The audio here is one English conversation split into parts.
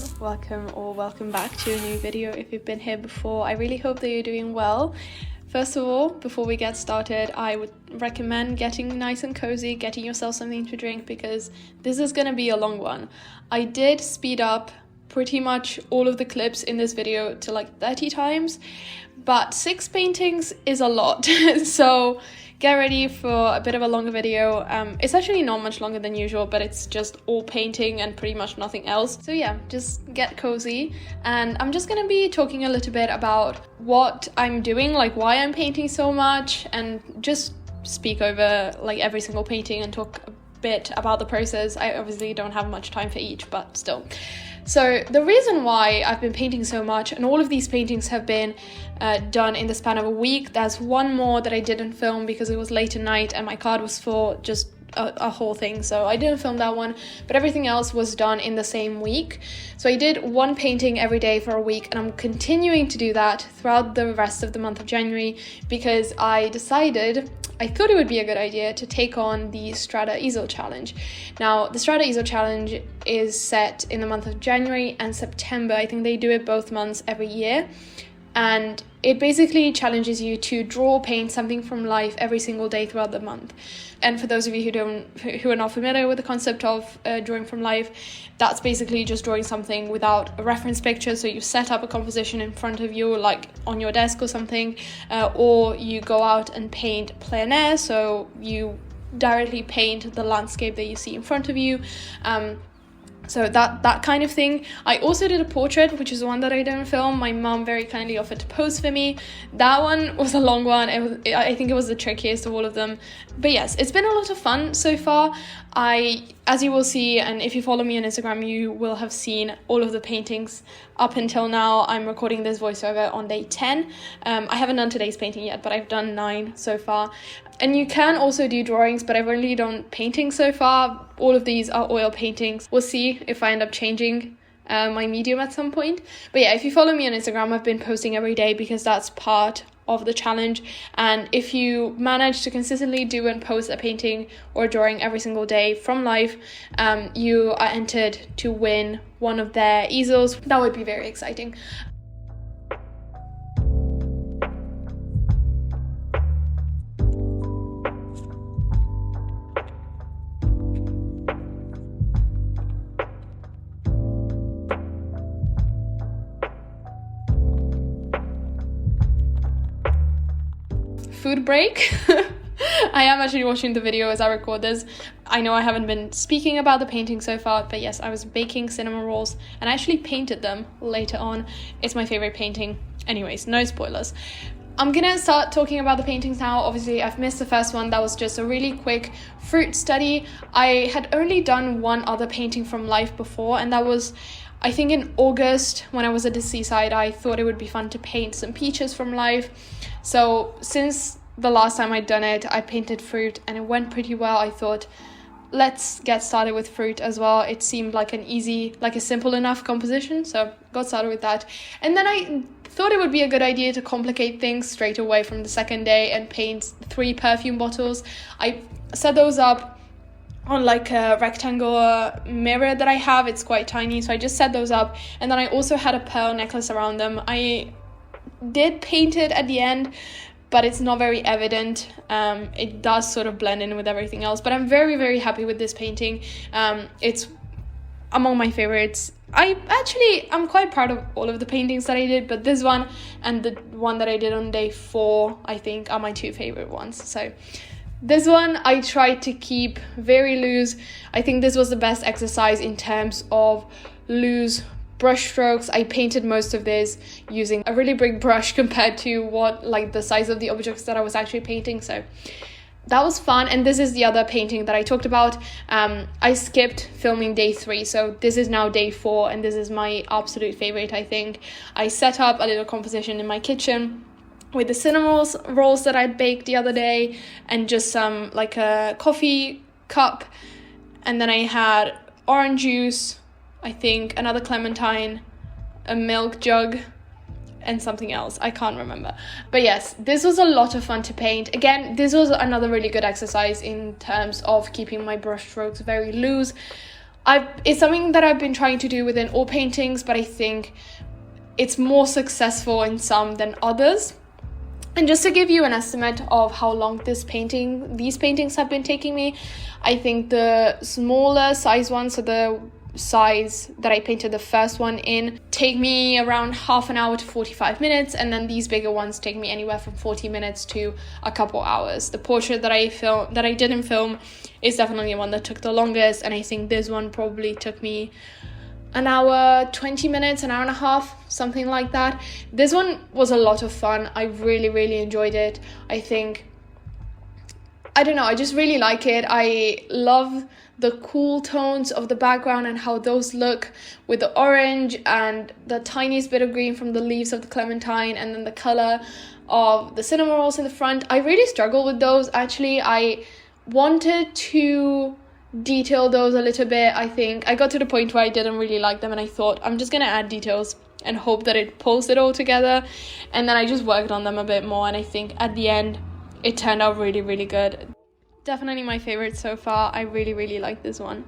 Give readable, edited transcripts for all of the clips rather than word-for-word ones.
everyone, welcome back to a new video. If you've been here before, I really hope that you're doing well. First of all, before we get started, I would recommend getting nice and cozy, getting yourself something to drink, because this is going to be a long one. I did speed up pretty much all of the clips in this video to like 30 times, but 6 paintings is a lot. So get ready for a bit of a longer video. It's actually not much longer than usual, but it's just all painting and pretty much nothing else. So yeah, just get cozy. And I'm just gonna be talking a little bit about what I'm doing, like why I'm painting so much, and just speak over like every single painting and talk a bit about the process. I obviously don't have much time for each, but still. So the reason why I've been painting so much, and all of these paintings have been done in the span of a week. There's one more that I didn't film because it was late at night and my card was full, just a whole thing, so I didn't film that one, but everything else was done in the same week. So I did one painting every day for a week, and I'm continuing to do that throughout the rest of the month of January, because I thought it would be a good idea to take on the Strada Easel challenge. Now, the Strada Easel challenge is set in the month of January and September. I think they do it both months every year. And it basically challenges you to draw or paint something from life every single day throughout the month. And for those of you who are not familiar with the concept of drawing from life, that's basically just drawing something without a reference picture. So you set up a composition in front of you, like on your desk or something, or you go out and paint plein air, so you directly paint the landscape that you see in front of you. So that kind of thing. I also did a portrait, which is the one that I didn't film. My mom very kindly offered to pose for me. That one was a long one. I think it was the trickiest of all of them. But yes, it's been a lot of fun so far. As you will see, and if you follow me on Instagram, you will have seen all of the paintings up until now. I'm recording this voiceover on day 10. I haven't done today's painting yet, but I've done 9 so far. And you can also do drawings, but I've only done paintings so far. All of these are oil paintings. We'll see if I end up changing my medium at some point. But yeah, if you follow me on Instagram, I've been posting every day because that's part of the challenge. And if you manage to consistently do and post a painting or drawing every single day from life, you are entered to win one of their easels. That would be very exciting. Food break. I am actually watching the video as I record this. I know I haven't been speaking about the painting so far, but yes, I was baking cinnamon rolls and I actually painted them later on. It's my favorite painting. Anyways, no spoilers. I'm gonna start talking about the paintings now. Obviously, I've missed the first one. That was just a really quick fruit study. I had only done one other painting from life before, and that was, I think, in August when I was at the seaside. I thought it would be fun to paint some peaches from life. So since the last time I'd done it, I painted fruit and it went pretty well. I thought, let's get started with fruit as well. It seemed like a simple enough composition, so got started with that. And then I thought it would be a good idea to complicate things straight away from the second day and paint 3 perfume bottles. I set those up on like a rectangular mirror that I have. It's quite tiny, so I just set those up. And then I also had a pearl necklace around them. I did paint it at the end, but it's not very evident. It does sort of blend in with everything else, but I'm very, very happy with this painting. It's among my favorites. I'm quite proud of all of the paintings that I did, but this one and the one that I did on day 4, I think, are my 2 favorite ones. So this one I tried to keep very loose. I think this was the best exercise in terms of loose brush strokes. I painted most of this using a really big brush compared to the size of the objects that I was actually painting. So that was fun. And this is the other painting that I talked about. I skipped filming day 3, so this is now day 4, and this is my absolute favorite, I think. I set up a little composition in my kitchen with the cinnamon rolls that I'd baked the other day, and just some like a coffee cup, and then I had orange juice, I think, another clementine, a milk jug, and something else. I can't remember. But yes, this was a lot of fun to paint. Again, this was another really good exercise in terms of keeping my brush strokes very loose. it's something that I've been trying to do within all paintings, but I think it's more successful in some than others. And just to give you an estimate of how long these paintings have been taking me, I think the smaller size ones, so the size that I painted the first one in, take me around half an hour to 45 minutes, and then these bigger ones take me anywhere from 40 minutes to a couple hours. The portrait that I didn't film is definitely the one that took the longest, and I think this one probably took me an hour 20 minutes, an hour and a half, something like that. This one was a lot of fun. I really enjoyed it. I just really like it. I love the cool tones of the background and how those look with the orange and the tiniest bit of green from the leaves of the clementine, and then the color of the cinnamon rolls in the front. I really struggle with those, actually. I wanted to detail those a little bit. I think I got to the point where I didn't really like them, and I thought I'm just gonna add details and hope that it pulls it all together. And then I just worked on them a bit more, and I think at the end it turned out really good. Definitely my favorite so far. I really like this one.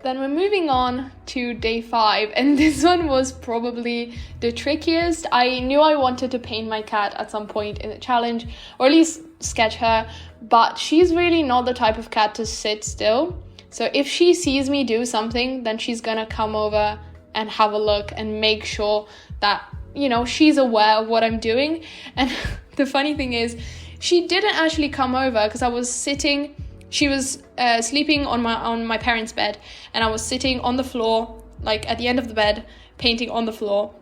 Then we're moving on to day 5, and this one was probably the trickiest. I knew I wanted to paint my cat at some point in the challenge, or at least sketch her, but she's really not the type of cat to sit still. So if she sees me do something, then she's gonna come over and have a look and make sure that, you know, she's aware of what I'm doing. And the funny thing is, she didn't actually come over because I was sitting. She was sleeping on my parents' bed, and I was sitting on the floor, like at the end of the bed, painting on the floor,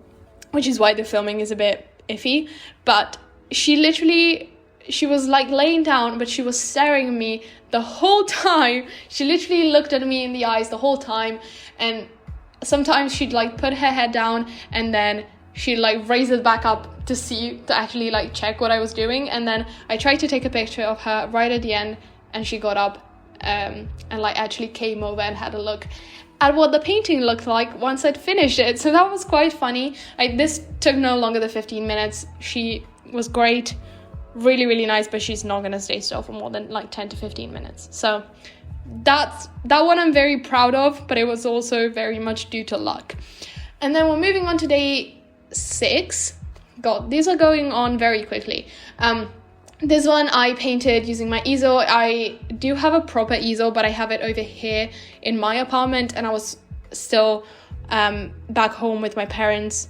which is why the filming is a bit iffy. But she was like laying down, but she was staring at me the whole time. She literally looked at me in the eyes the whole time, and sometimes she'd like put her head down, and then she'd like raise it back up to actually like check what I was doing. And then I tried to take a picture of her right at the end, and she got up and like actually came over and had a look at what the painting looked like once I'd finished it. So that was quite funny. This took no longer than 15 minutes. She was great, really nice, but she's not gonna stay still for more than like 10 to 15 minutes. So that one I'm very proud of, but it was also very much due to luck. And then we're moving on to day 6. God, these are going on very quickly. This one I painted using my easel. I do have a proper easel, but I have it over here in my apartment, and I was still back home with my parents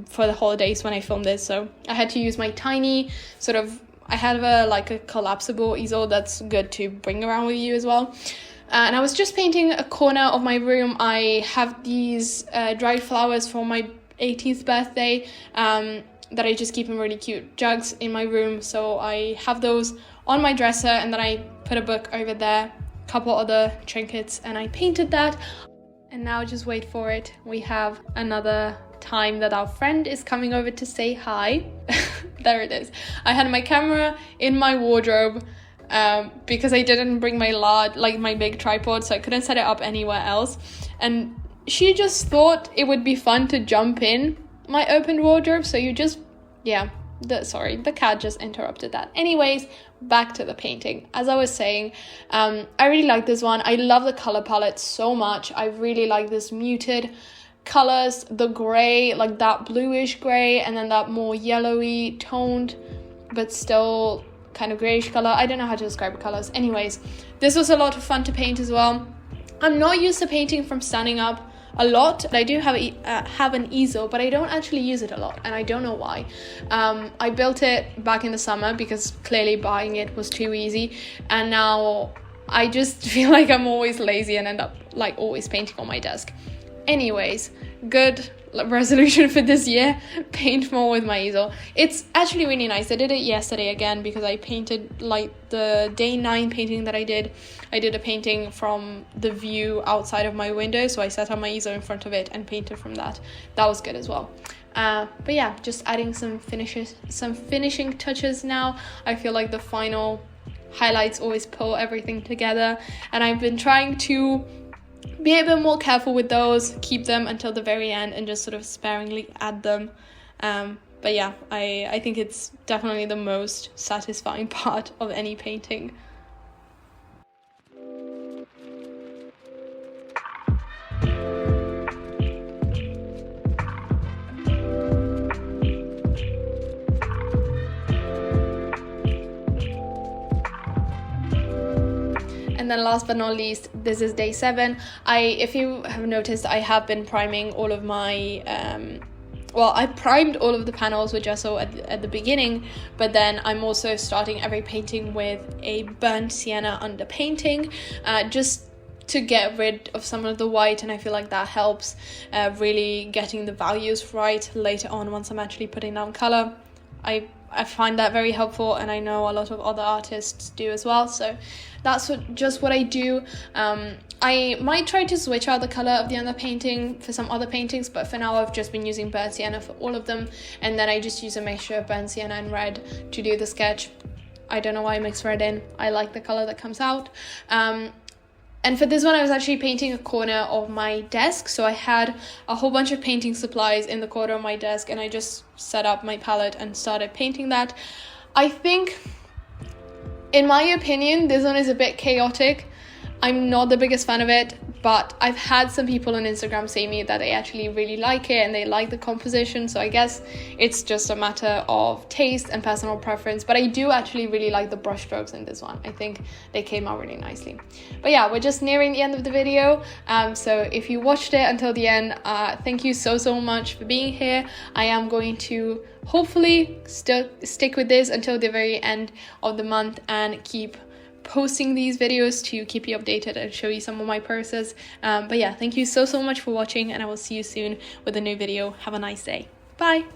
for the holidays when I filmed this, so I had to use my tiny I have a collapsible easel that's good to bring around with you as well. And I was just painting a corner of my room. I have these dried flowers for my 18th birthday that I just keep in really cute jugs in my room. So I have those on my dresser, and then I put a book over there, a couple other trinkets, and I painted that. And now just wait for it. We have another time that our friend is coming over to say hi. There it is. I had my camera in my wardrobe because I didn't bring my big tripod, so I couldn't set it up anywhere else. And she just thought it would be fun to jump in my open wardrobe, so the cat just interrupted that. Anyways, back to the painting. As I was saying, I really like this one. I love the color palette so much. I really like this muted colors, the gray, like that bluish gray, and then that more yellowy toned but still kind of grayish color. I don't know how to describe colors. Anyways, this was a lot of fun to paint as well. I'm not used to painting from standing up a lot. I do have an easel, but I don't actually use it a lot, and I don't know why. I built it back in the summer because clearly buying it was too easy, and now I just feel like I'm always lazy and end up like always painting on my desk. Anyways, good resolution for this year, paint more with my easel. It's actually really nice. I did it yesterday again because I painted like the day 9 painting that I did a painting from the view outside of my window, so I set up my easel in front of it and painted from that. That was good as well. But yeah, just adding some finishing touches now. I feel like the final highlights always pull everything together, and I've been trying to be a bit more careful with those, keep them until the very end and just sort of sparingly add them. But yeah, I think it's definitely the most satisfying part of any painting. And then last but not least, this is day 7. If you have noticed, I have been priming all of my I primed all of the panels with gesso at the beginning, but then I'm also starting every painting with a burnt sienna underpainting, just to get rid of some of the white, and I feel like that helps really getting the values right later on once I'm actually putting down color. I find that very helpful, and I know a lot of other artists do as well, so that's what I do. I might try to switch out the color of the underpainting for some other paintings, but for now I've just been using burnt sienna for all of them, and then I just use a mixture of burnt sienna and red to do the sketch. I don't know why I mix red in. I like the color that comes out. And for this one, I was actually painting a corner of my desk. So I had a whole bunch of painting supplies in the corner of my desk, and I just set up my palette and started painting that. I think, in my opinion, this one is a bit chaotic. I'm not the biggest fan of it, but I've had some people on Instagram say me that they actually really like it and they like the composition, so I guess it's just a matter of taste and personal preference. But I do actually really like the brush strokes in this one. I think they came out really nicely. But yeah, we're just nearing the end of the video, so if you watched it until the end, thank you so much for being here. I am going to hopefully still stick with this until the very end of the month and keep posting these videos to keep you updated and show you some of my process. But yeah, thank you so much for watching, and I will see you soon with a new video. Have a nice day. Bye.